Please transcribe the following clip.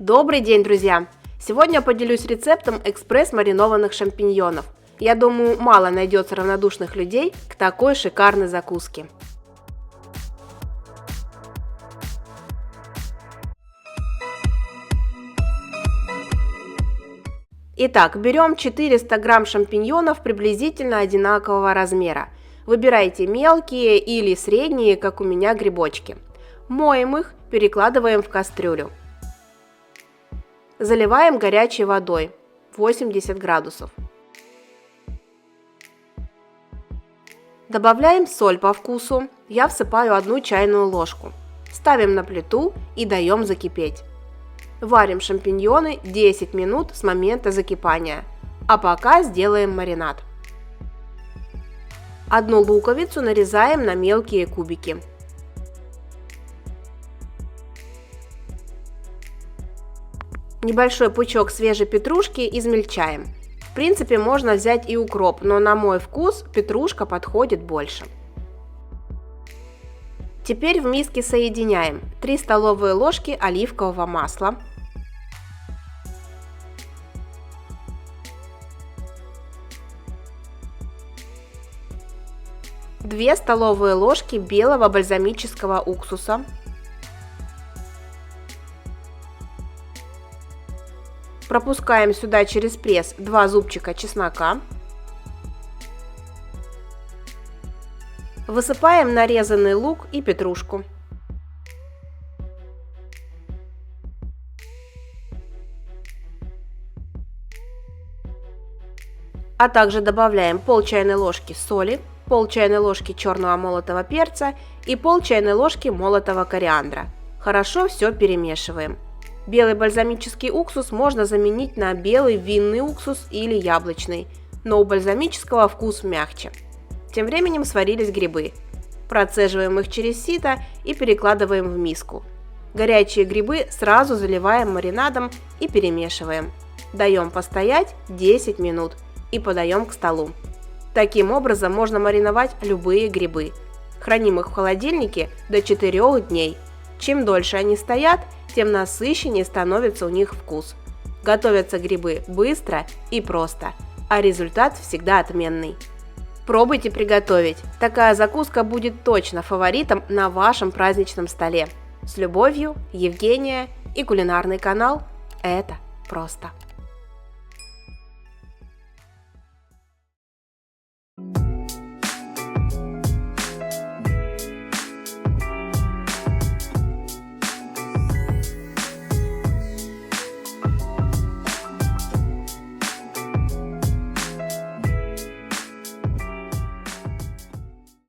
Добрый день, друзья! Сегодня поделюсь рецептом экспресс-маринованных шампиньонов. Я думаю, мало найдется равнодушных людей к такой шикарной закуске. Итак, берем 400 грамм шампиньонов приблизительно одинакового размера. Выбирайте мелкие или средние, как у меня, грибочки. Моем их, перекладываем в кастрюлю. Заливаем горячей водой 80 градусов. Добавляем соль по вкусу. Я всыпаю 1 чайную ложку. Ставим на плиту и даем закипеть. Варим шампиньоны 10 минут с момента закипания, а пока сделаем маринад. 1 луковицу нарезаем на мелкие кубики. Небольшой пучок свежей петрушки измельчаем. В принципе, можно взять и укроп, но на мой вкус петрушка подходит больше. Теперь в миске соединяем 3 столовые ложки оливкового масла, 2 столовые ложки белого бальзамического уксуса, пропускаем сюда через пресс 2 зубчика чеснока, высыпаем нарезанный лук и петрушку. А также добавляем пол чайной ложки соли, пол чайной ложки черного молотого перца и пол чайной ложки молотого кориандра. Хорошо все перемешиваем. Белый бальзамический уксус можно заменить на белый винный уксус или яблочный, но у бальзамического вкус мягче. Тем временем сварились грибы. Процеживаем их через сито и перекладываем в миску. Горячие грибы сразу заливаем маринадом и перемешиваем. Даем постоять 10 минут и подаем к столу. Таким образом можно мариновать любые грибы. Храним их в холодильнике до 4 дней. Чем дольше они стоят, тем насыщеннее становится у них вкус. Готовятся грибы быстро и просто, а результат всегда отменный. Пробуйте приготовить. Такая закуска будет точно фаворитом на вашем праздничном столе. С любовью, Евгения и кулинарный канал «Это просто».